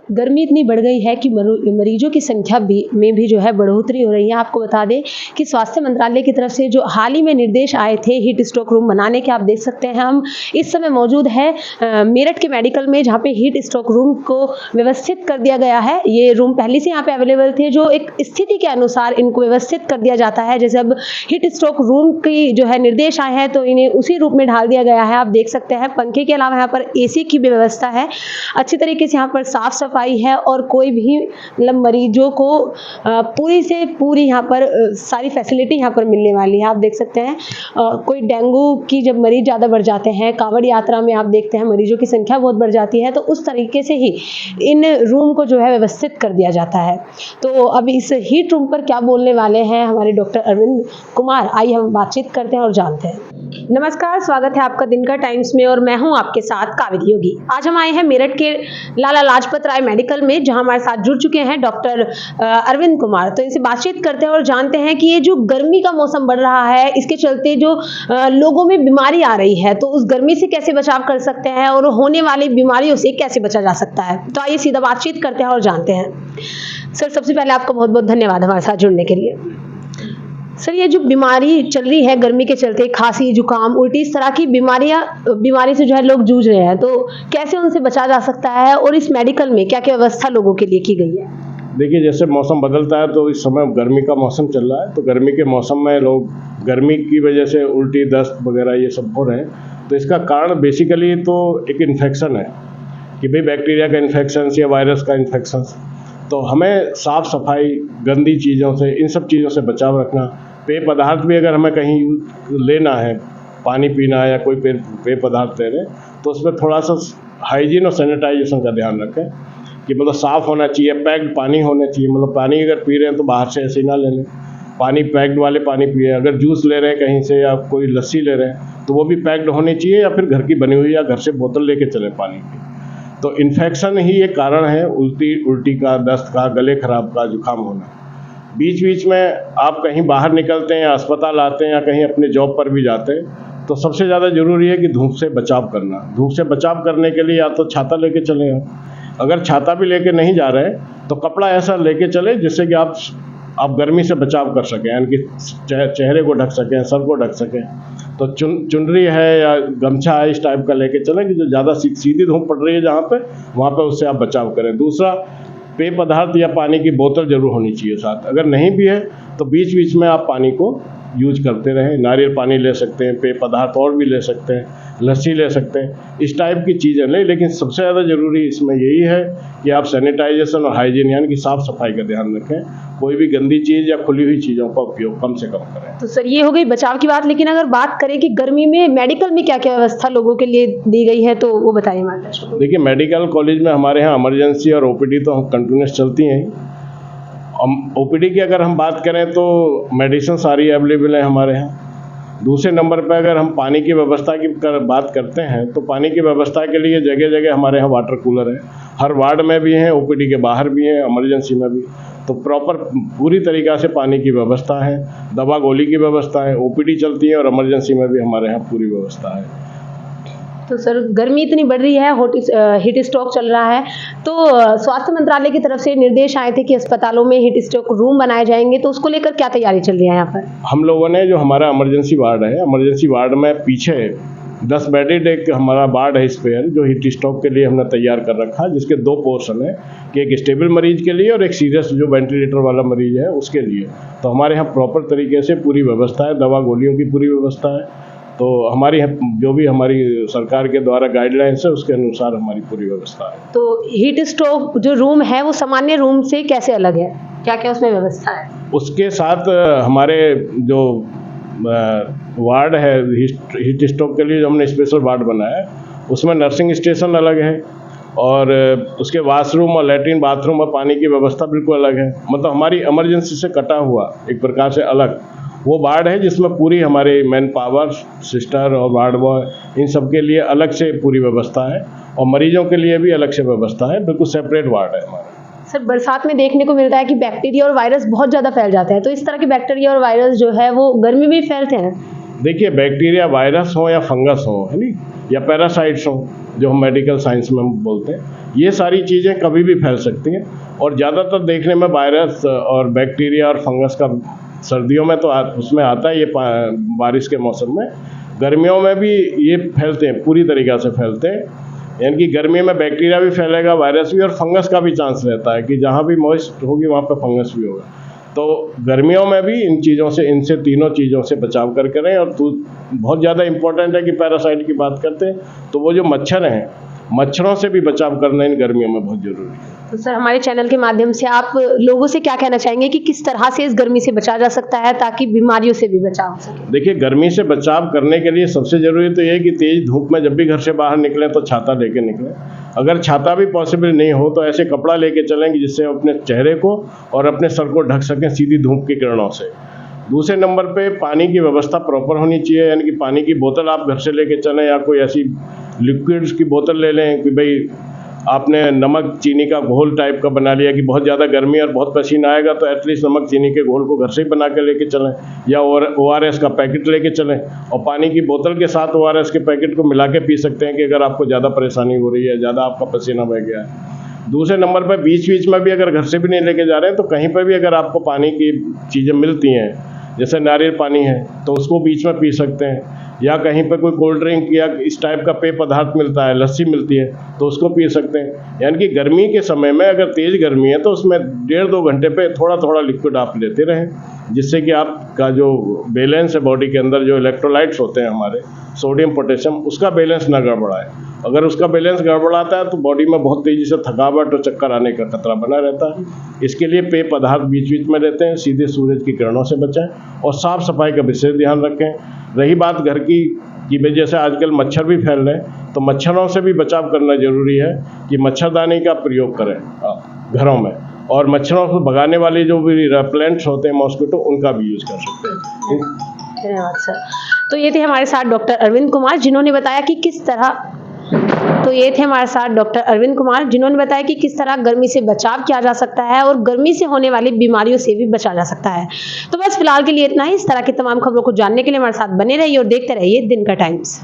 गर्मी इतनी बढ़ गई है कि मरीजों की संख्या में भी जो है बढ़ोतरी हो रही है। आपको बता दें कि स्वास्थ्य मंत्रालय की तरफ से जो हाल ही में निर्देश आए थे हीट स्ट्रोक रूम बनाने के, आप देख सकते हैं हम इस समय मौजूद है मेरठ के मेडिकल में, जहाँ पे हीट स्ट्रोक रूम को व्यवस्थित कर दिया गया है। ये रूम पहले से यहाँ पे अवेलेबल थे, जो एक स्थिति के अनुसार इनको व्यवस्थित कर दिया जाता है। जैसे अब हीट स्ट्रोक रूम की जो है निर्देश आए हैं तो इन्हें उसी रूप में ढाल दिया गया है। आप देख सकते हैं पंखे के अलावा यहाँ पर एसी की भी व्यवस्था है, अच्छी तरीके से यहाँ पर साफ सफाई है और कोई भी मतलब मरीजों को पूरी से पूरी यहाँ पर सारी फैसिलिटी यहाँ पर मिलने वाली है। आप देख सकते हैं कोई डेंगू की जब मरीज ज़्यादा बढ़ जाते हैं, कांवड़ यात्रा में आप देखते हैं मरीजों की संख्या बहुत बढ़ जाती है, तो उस तरीके से ही इन रूम को जो है व्यवस्थित कर दिया जाता है। तो अब इस हीट रूम पर क्या बोलने वाले हैं हमारे डॉक्टर अरविंद कुमार, आइए हम बातचीत करते हैं और जानते हैं। नमस्कार, स्वागत है आपका दिन का टाइम्स में और मैं हूं आपके साथ कावेरी योगी। आज हम आए हैं मेरठ के लाला लाजपत राय मेडिकल में, जहां हमारे साथ जुड़ चुके हैं डॉक्टर अरविंद कुमार। तो इनसे बातचीत करते हैं और जानते हैं कि ये जो गर्मी का मौसम बढ़ रहा है, इसके चलते जो लोगों में बीमारी आ रही है, तो उस गर्मी से कैसे बचाव कर सकते हैं और होने वाली बीमारियों से कैसे बचा जा सकता है। तो आइए सीधा बातचीत करते हैं और जानते हैं। सर, सबसे पहले आपका बहुत बहुत धन्यवाद हमारे साथ जुड़ने के लिए। सर, ये जो बीमारी चल रही है गर्मी के चलते, खांसी, जुकाम, उल्टी, इस तरह की बीमारी से जो है लोग जूझ रहे हैं, तो कैसे उनसे बचा जा सकता है और इस मेडिकल में क्या क्या व्यवस्था लोगों के लिए की गई है? देखिए, जैसे मौसम बदलता है तो इस समय गर्मी का मौसम चल रहा है, तो गर्मी के मौसम में लोग गर्मी की वजह से उल्टी, दस्त वगैरह ये सब हो रहे हैं। तो इसका कारण बेसिकली तो एक इन्फेक्शन है कि भाई बैक्टीरिया का इन्फेक्शन या वायरस का इन्फेक्शन। तो हमें साफ़ सफाई, गंदी चीज़ों से, इन सब चीज़ों से बचाव रखना। पेय पदार्थ भी अगर हमें कहीं लेना है, पानी पीना है या कोई पेय पदार्थ ले रहे हैं, तो उसमें थोड़ा सा हाइजीन और सैनिटाइजेशन का ध्यान रखें कि मतलब साफ़ होना चाहिए, पैक्ड पानी होना चाहिए। मतलब पानी अगर पी रहे हैं तो बाहर से ऐसे ही ना ले लें, पानी पैक्ड वाले पानी पिए। अगर जूस ले रहे हैं कहीं से या कोई लस्सी ले रहे हैं तो वो भी पैक्ड होनी चाहिए, या फिर घर की बनी हुई या घर से बोतल लेके चलें पानी की। तो इन्फेक्शन ही एक कारण है उल्टी का, दस्त का, गले खराब का, जुकाम होना। बीच बीच में आप कहीं बाहर निकलते हैं या अस्पताल आते हैं या कहीं अपने जॉब पर भी जाते हैं, तो सबसे ज़्यादा ज़रूरी है कि धूप से बचाव करना। धूप से बचाव करने के लिए या तो छाता लेके चलें आप, अगर छाता भी लेके नहीं जा रहे तो कपड़ा ऐसा लेके चले जिससे कि आप गर्मी से बचाव कर सकें, यानी कि चेहरे को ढक सकें, सर को ढक सकें। तो चुनरी है या गमछा है, इस टाइप का लेके चलें कि जो ज़्यादा सीधी धूप पड़ रही है जहाँ पे, वहाँ पे उससे आप बचाव करें। दूसरा, पेय पदार्थ या पानी की बोतल जरूर होनी चाहिए साथ। अगर नहीं भी है तो बीच बीच में आप पानी को यूज करते रहें। नारियल पानी ले सकते हैं, पेय पदार्थ और भी ले सकते हैं, लस्सी ले सकते हैं, इस टाइप की चीज़ें लें। लेकिन सबसे ज़्यादा ज़रूरी इसमें यही है कि आप सैनिटाइजेशन और हाइजीन यानी कि साफ़ सफाई का ध्यान रखें। कोई भी गंदी चीज़ या खुली हुई चीज़ों का उपयोग कम से कम करें। तो सर, ये हो गई बचाव की बात, लेकिन अगर बात करें कि गर्मी में मेडिकल में क्या क्या व्यवस्था लोगों के लिए दी गई है, तो वो बताइए हमारे दर्शकों को। देखिए, मेडिकल कॉलेज में हमारे यहाँ इमरजेंसी और ओपीडी तो कंटिन्यूस चलती हैं। ओपीडी की अगर हम बात करें तो मेडिसिन सारी अवेलेबल है हमारे यहाँ। दूसरे नंबर पर अगर हम पानी की व्यवस्था की बात करते हैं तो पानी की व्यवस्था के लिए जगह जगह हमारे यहाँ वाटर कूलर है, हर वार्ड में भी हैं, ओपीडी के बाहर भी हैं, इमरजेंसी में भी। तो प्रॉपर पूरी तरीक़ा से पानी की व्यवस्था है, दवा गोली की व्यवस्था है, ओपीडी चलती है और इमरजेंसी में भी हमारे यहाँ पूरी व्यवस्था है। तो सर, गर्मी इतनी बढ़ रही है, हीट स्ट्रोक चल रहा है, तो स्वास्थ्य मंत्रालय की तरफ से निर्देश आए थे कि अस्पतालों में हीट स्ट्रोक रूम बनाए जाएंगे, तो उसको लेकर क्या तैयारी चल रही है यहाँ पर? हम लोगों ने, जो हमारा इमरजेंसी वार्ड है, इमरजेंसी वार्ड में पीछे 10 बेडेड एक हमारा वार्ड है स्पेयर, जो हीट स्ट्रोक के लिए हमने तैयार कर रखा है, जिसके 2 पोर्शन है कि एक स्टेबल मरीज के लिए और एक सीरियस जो वेंटिलेटर वाला मरीज है उसके लिए। तो हमारे यहाँ प्रॉपर तरीके से पूरी व्यवस्था है, दवा गोलियों की पूरी व्यवस्था है। तो हमारी जो भी हमारी सरकार के द्वारा गाइडलाइंस है उसके अनुसार हमारी पूरी व्यवस्था है। तो हीट स्ट्रोक जो रूम है वो सामान्य रूम से कैसे अलग है, क्या क्या उसमें व्यवस्था है? उसके साथ हमारे जो वार्ड है हीट स्ट्रोक के लिए, जो हमने स्पेशल वार्ड बनाया है, उसमें नर्सिंग स्टेशन अलग है और उसके वॉशरूम और लैट्रिन बाथरूम और पानी की व्यवस्था बिल्कुल अलग है। मतलब हमारी इमरजेंसी से कटा हुआ एक प्रकार से अलग वो वार्ड है, जिसमें पूरी हमारे मैन पावर, सिस्टर और वार्ड बॉय, इन सब के लिए अलग से पूरी व्यवस्था है और मरीजों के लिए भी अलग से व्यवस्था है। बिल्कुल सेपरेट वार्ड है हमारा। सर, बरसात में देखने को मिलता है कि बैक्टीरिया और वायरस बहुत ज़्यादा फैल जाते हैं, तो इस तरह के बैक्टीरिया और वायरस जो है वो गर्मी में फैलते हैं? देखिए, बैक्टीरिया, वायरस हो या फंगस हो, है नी, या पैरासाइट्स हो, जो हम मेडिकल साइंस में हम बोलते हैं। ये सारी चीज़ें कभी भी फैल सकती हैं और ज़्यादातर देखने में वायरस और बैक्टीरिया और फंगस का सर्दियों में तो उसमें आता है, ये बारिश के मौसम में। गर्मियों में भी ये फैलते हैं, पूरी तरीक़ा से फैलते हैं। यानी कि गर्मी में बैक्टीरिया भी फैलेगा, वायरस भी, और फंगस का भी चांस रहता है कि जहाँ भी मॉइस्ट होगी वहाँ पर फंगस भी होगा। तो गर्मियों में भी इनसे तीनों चीज़ों से बचाव करके रहें। और बहुत ज़्यादा इम्पोर्टेंट है कि पैरासाइट की बात करते हैं तो वो जो मच्छर हैं, मच्छरों से भी बचाव करना इन गर्मियों में बहुत ज़रूरी है। तो सर, हमारे चैनल के माध्यम से आप लोगों से क्या कहना चाहेंगे कि किस तरह से इस गर्मी से बचा जा सकता है ताकि बीमारियों से भी बचाव हो सके? देखिए, गर्मी से बचाव करने के लिए सबसे ज़रूरी तो ये है कि तेज़ धूप में जब भी घर से बाहर निकलें तो छाता लेके निकलें। अगर छाता भी पॉसिबल नहीं हो तो ऐसे कपड़ा लेके चलेंगे जिससे अपने चेहरे को और अपने सर को ढक सकें सीधी धूप की किरणों से। दूसरे नंबर पे पानी की व्यवस्था प्रॉपर होनी चाहिए, यानी कि पानी की बोतल आप घर से लेके चलें या कोई ऐसी लिक्विड्स की बोतल ले लें कि भाई आपने नमक चीनी का घोल टाइप का बना लिया कि बहुत ज़्यादा गर्मी और बहुत पसीना आएगा तो एटलीस्ट नमक चीनी के घोल को घर से ही बना के लेके चलें, या ORS का पैकेट लेके चलें। और पानी की बोतल के साथ ORS के पैकेट को मिला के पी सकते हैं कि अगर आपको ज़्यादा परेशानी हो रही है, ज़्यादा आपका पसीना बह गया है। दूसरे नंबर पर बीच में भी अगर घर से भी नहीं लेके जा रहे हैं तो कहीं पर भी अगर आपको पानी की चीज़ें मिलती हैं, जैसे नारियल पानी है तो उसको बीच में पी सकते हैं, या कहीं पर कोई कोल्ड ड्रिंक या इस टाइप का पेय पदार्थ मिलता है, लस्सी मिलती है तो उसको पी सकते हैं। यानी कि गर्मी के समय में अगर तेज़ गर्मी है तो उसमें 1.5-2 घंटे पे थोड़ा थोड़ा लिक्विड आप लेते रहें, जिससे कि आपका जो बैलेंस है बॉडी के अंदर, जो इलेक्ट्रोलाइट्स होते हैं हमारे सोडियम पोटेशियम, उसका बैलेंस ना गड़बड़ाए। अगर उसका बैलेंस गड़बड़ाता है तो बॉडी में बहुत तेज़ी से थकावट और चक्कर आने का खतरा बना रहता है। इसके लिए पेय पदार्थ बीच में रहते हैं, सीधे सूरज की किरणों से बचें और साफ़ सफाई का विशेष ध्यान रखें। रही बात घर की वजह से आजकल मच्छर भी फैल रहे हैं तो मच्छरों से भी बचाव करना ज़रूरी है कि मच्छरदानी का प्रयोग करें घरों में, और मच्छरों को भगाने वाले जो भी रेपेलेंट्स होते हैं मॉस्किटो, उनका भी यूज़ कर सकते हैं। धन्यवाद सर। तो ये थे हमारे साथ डॉक्टर अरविंद कुमार जिन्होंने बताया कि किस तरह गर्मी से बचाव किया जा सकता है और गर्मी से होने वाली बीमारियों से भी बचा जा सकता है। तो बस फिलहाल के लिए इतना ही। इस तरह की तमाम खबरों को जानने के लिए हमारे साथ बने रहिए और देखते रहिए दिन का टाइम्स।